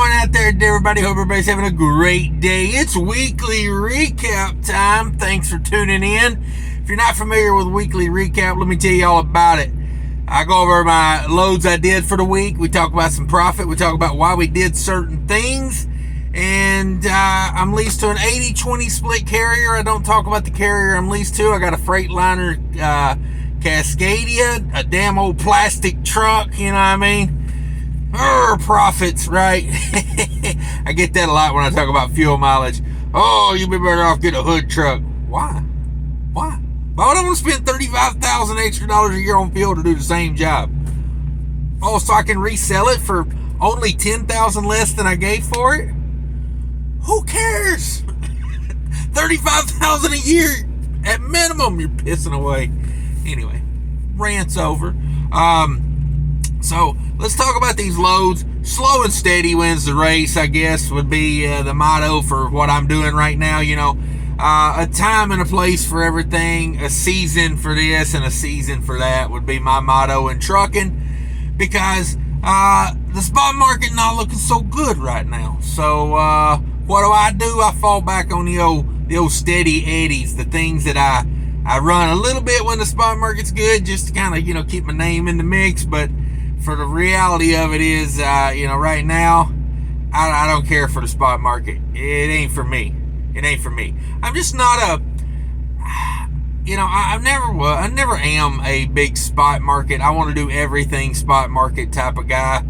going out there, everybody? Hope everybody's having a great day. It's weekly recap time. Thanks for tuning in. If you're not familiar with weekly recap, let me tell you all about it. I go over my loads I did for the week. We talk about some profit. We talk about why we did certain things. And I'm leased to an 80-20 split carrier. I don't talk about the carrier I'm leased to. I got a Freightliner Cascadia, a damn old plastic truck, you know what I mean? Profits, right? I get that a lot when I talk about fuel mileage. Oh, you'd be better off getting a hood truck. Why? Why would I want to spend $35,000 extra a year on fuel to do the same job? Oh, so I can resell it for only $10,000 less than I gave for it? Who cares? $35,000 a year at minimum you're pissing away. Anyway, rant's over. So let's talk about these loads. Slow and steady wins the race, I guess, would be the motto for what I'm doing right now. You know, a time and a place for everything, a season for this and a season for that would be my motto in trucking, because the spot market not looking so good right now. So what do? I fall back on the old steady eddies, the things that I run a little bit when the spot market's good, just to kind of, you know, keep my name in the mix. But for the reality of it is, you know, right now, I don't care for the spot market. It ain't for me. It ain't for me. I'm just not you know, I never am a big spot market. I want to do everything spot market type of guy.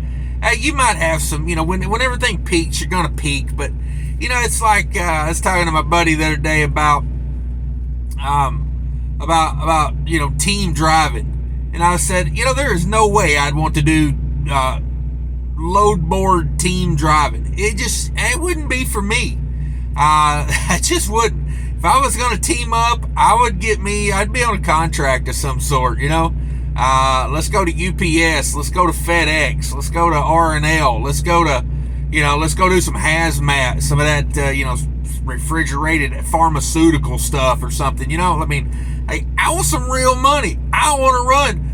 You might have some, you know, when everything peaks, you're going to peak. But, you know, it's like, I was talking to my buddy the other day about, you know, team driving. And I said, you know, there is no way I'd want to do loadboard team driving. It wouldn't be for me. I just wouldn't. If I was going to team up, I'd be on a contract of some sort, you know. Let's go to UPS. Let's go to FedEx. Let's go to R&L. Let's go do some hazmat, some of that, you know, refrigerated pharmaceutical stuff or something, you know. I mean, hey, I want some real money. I want to run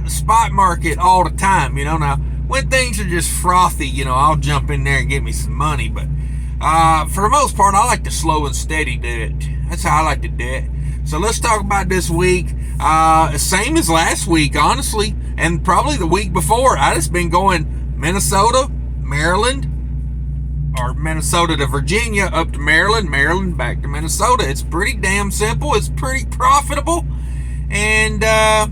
spot market all the time, you know. Now, when things are just frothy, you know, I'll jump in there and get me some money. But for the most part, I like to slow and steady do it. That's how I like to do it. So let's talk about this week. Same as last week, honestly, and probably the week before. I just been going Minnesota, Maryland, or Minnesota to Virginia, up to Maryland, Maryland back to Minnesota. It's pretty damn simple. It's pretty profitable. And I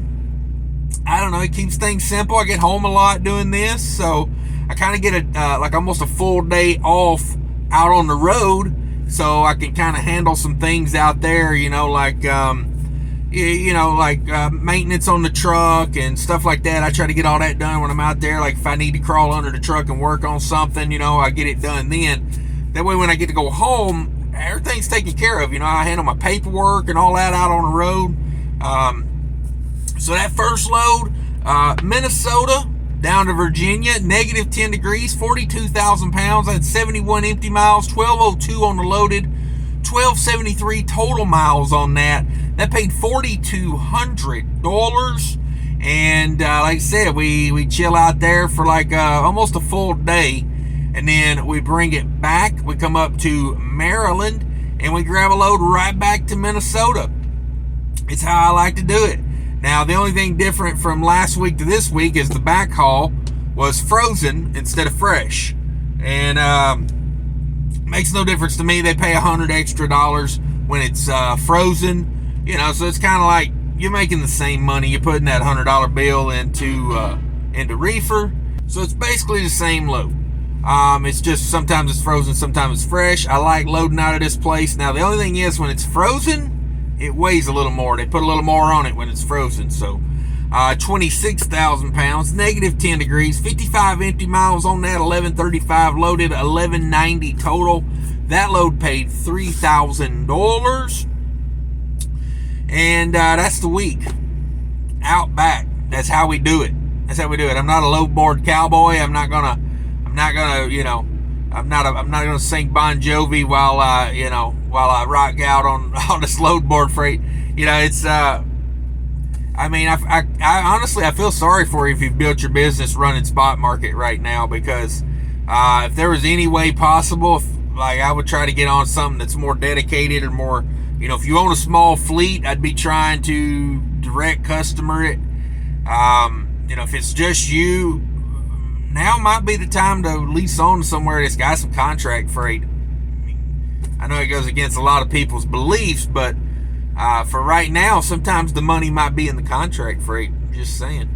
don't know, it keeps things simple. I get home a lot doing this, so I kind of get like almost a full day off out on the road, so I can kind of handle some things out there, you know, like maintenance on the truck and stuff like that. I try to get all that done when I'm out there. Like if I need to crawl under the truck and work on something, you know, I get it done then. That way when I get to go home, everything's taken care of. You know, I handle my paperwork and all that out on the road. So that first load, Minnesota down to Virginia, negative 10 degrees, 42,000 pounds. I had 71 empty miles, 1202 on the loaded, 1273 total miles on that. That paid $4,200. And like I said, we chill out there for like almost a full day. And then we bring it back. We come up to Maryland and we grab a load right back to Minnesota. It's how I like to do it. Now, the only thing different from last week to this week is the backhaul was frozen instead of fresh. And makes no difference to me. They pay $100 extra when it's frozen. You know, so it's kind of like you're making the same money. You're putting that $100 bill into Reefer. So it's basically the same load. It's just sometimes it's frozen, sometimes it's fresh. I like loading out of this place. Now, the only thing is when it's frozen, it weighs a little more. They put a little more on it when it's frozen. So 26,000 pounds, negative 10 degrees, 55 empty miles on that, 1135 loaded, 1190 total. That load paid $3,000. And that's the week. Out back. That's how we do it. That's how we do it. I'm not a loadboard cowboy. I'm not gonna, you know, I'm not gonna sing Bon Jovi while I rock out on this loadboard freight. You know, it's I mean, I honestly, I feel sorry for you if you've built your business running spot market right now, because If there was any way possible, like I would try to get on something that's more dedicated or more, if you own a small fleet, I'd be trying to direct customer it. If it's just you, now might be the time to lease on somewhere that's got some contract freight. I know it goes against a lot of people's beliefs, but for right now, sometimes the money might be in the contract freight. Just saying.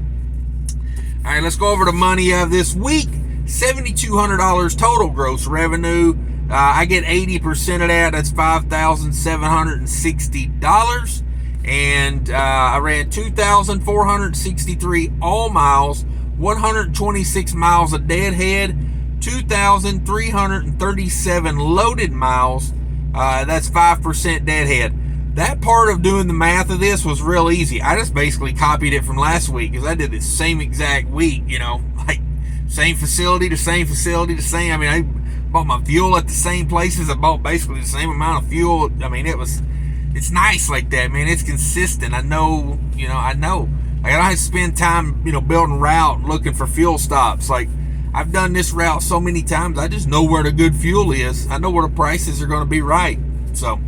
All right, let's go over the money of this week. $7,200 total gross revenue. I get 80% of that. That's $5,760. And I ran 2,463 all miles, 126 miles of deadhead, 2,337 loaded miles. That's 5% deadhead. That part of doing the math of this was real easy. I just basically copied it from last week because I did the same exact week, like same facility to same facility to same. I mean, I bought my fuel at the same places. I bought basically the same amount of fuel. I mean, it's nice like that, man. It's consistent. I know. Like, I don't have to spend time, building route and looking for fuel stops. Like, I've done this route so many times. I just know where the good fuel is. I know where the prices are going to be right. So,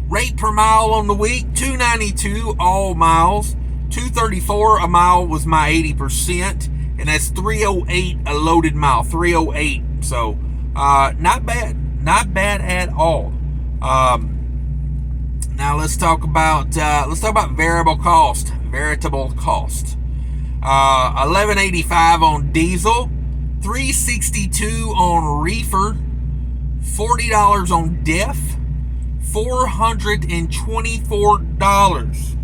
rate per mile on the week, $2.92 all miles. $2.34 a mile was my 80%. And that's $3.08 a loaded mile. $3.08. So, not bad. Not bad at all. Now let's talk about variable cost. Veritable cost. $11.85 on diesel, $3.62 on reefer, $40 on def, $424.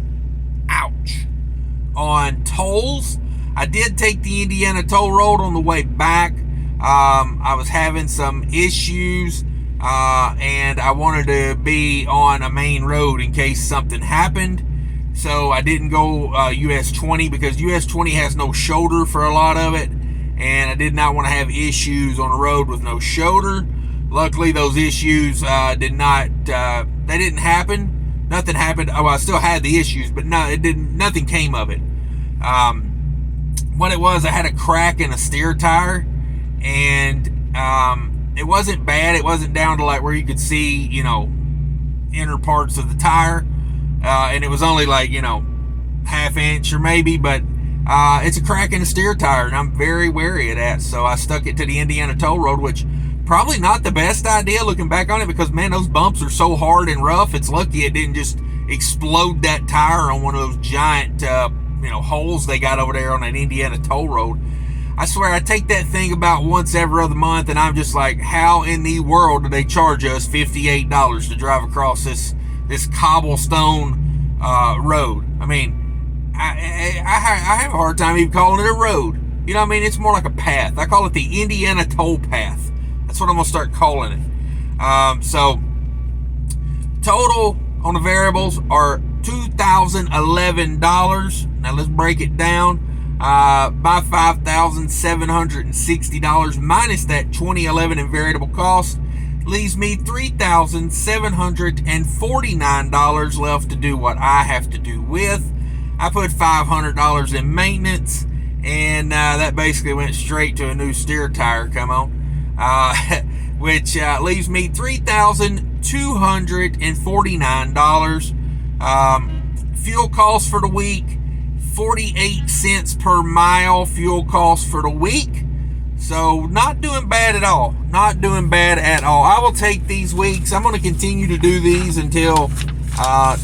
Ouch. On tolls, I did take the Indiana toll road on the way back. I was having some issues, and I wanted to be on a main road in case something happened. So I didn't go US 20 because US 20 has no shoulder for a lot of it, and I did not want to have issues on a road with no shoulder. Luckily, those issues didn't happen. Nothing happened. Oh, I still had the issues, but nothing came of it. What it was, I had a crack in a steer tire, and it wasn't bad. It wasn't down to like where you could see, inner parts of the tire. And it was only like, half inch or maybe, but it's a crack in the steer tire, and I'm very wary of that. So I stuck it to the Indiana toll road, which probably not the best idea looking back on it, because man, those bumps are so hard and rough. It's lucky it didn't just explode that tire on one of those giant, holes they got over there on that Indiana toll road. I swear I take that thing about once every other month, and I'm just like, how in the world do they charge us $58 to drive across this cobblestone road? I mean, I have a hard time even calling it a road. You know what I mean? It's more like a path. I call it the Indiana toll path. That's what I'm going to start calling it. So, total on the variables are $2,011. Now, let's break it down. By $5,760 minus that $2,011 in variable cost leaves me $3,749 left to do what I have to do with. I put $500 in maintenance, and that basically went straight to a new steer tire. Come on, which leaves me $3,249. Fuel costs for the week, 48 cents per mile fuel costs for the week. So not doing bad at all. Not doing bad at all. I will take these weeks. I'm going to continue to do these until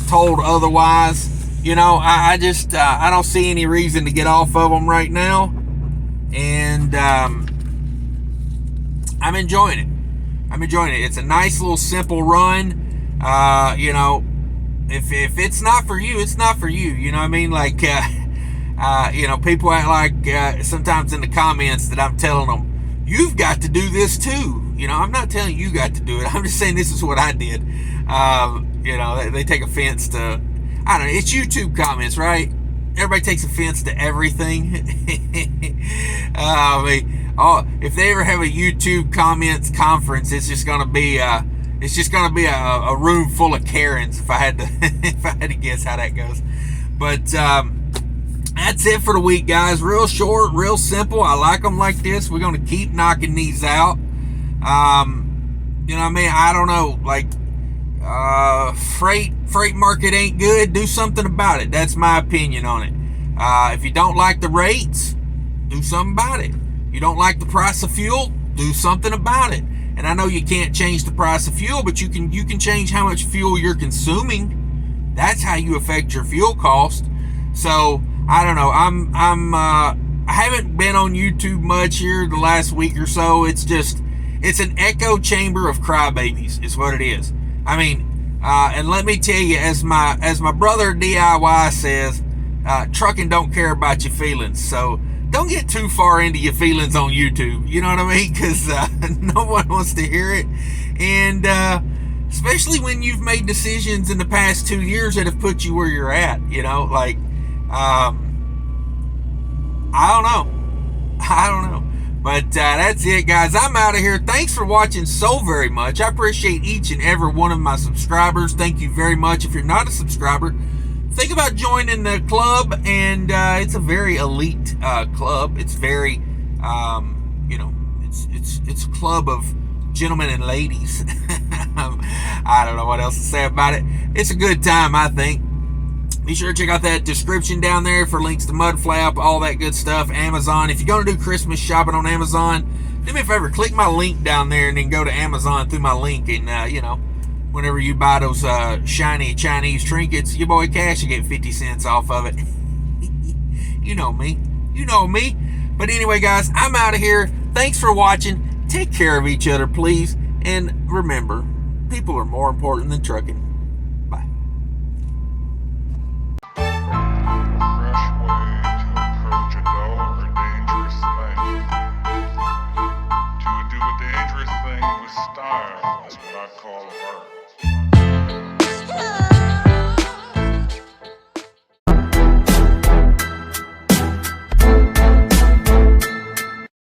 told otherwise. I just I don't see any reason to get off of them right now. And I'm enjoying it. It's a nice little simple run. If it's not for you, it's not for you. You know what I mean? Like, people act like sometimes in the comments that I'm telling them, you've got to do this too. I'm not telling you got to do it. I'm just saying this is what I did. They take offense to, I don't know, it's YouTube comments, right? Everybody takes offense to everything. If they ever have a YouTube comments conference, it's just gonna be a room full of Karens, if I had to if I had to guess how that goes. But that's it for the week, guys. Real short, real simple. I like them like this. We're going to keep knocking these out. You know what I mean? I don't know. Like, freight market ain't good. Do something about it. That's my opinion on it. If you don't like the rates, do something about it. You don't like the price of fuel, do something about it. And I know you can't change the price of fuel, but you can change how much fuel you're consuming. That's how you affect your fuel cost. So I don't know. I haven't been on YouTube much here the last week or so. It's an echo chamber of crybabies, is what it is. I mean, and let me tell you, as my brother DIY says, trucking don't care about your feelings. So don't get too far into your feelings on YouTube. You know what I mean? Because no one wants to hear it. And especially when you've made decisions in the past 2 years that have put you where you're at. You know, like, I don't know. But that's it, guys. I'm out of here. Thanks for watching so very much. I appreciate each and every one of my subscribers. Thank you very much. If you're not a subscriber, think about joining the club, and it's a very elite club. It's very, it's a club of gentlemen and ladies. I don't know what else to say about it. It's a good time, I think. Be sure to check out that description down there for links to Mudflap, all that good stuff. Amazon. If you're going to do Christmas shopping on Amazon, do me a favor, click my link down there and then go to Amazon through my link. And, whenever you buy those shiny Chinese trinkets, your boy Cash, you get 50 cents off of it. You know me. But anyway, guys, I'm out of here. Thanks for watching. Take care of each other, please. And remember, people are more important than trucking. Bye. To do a dangerous thing with style is what I call art.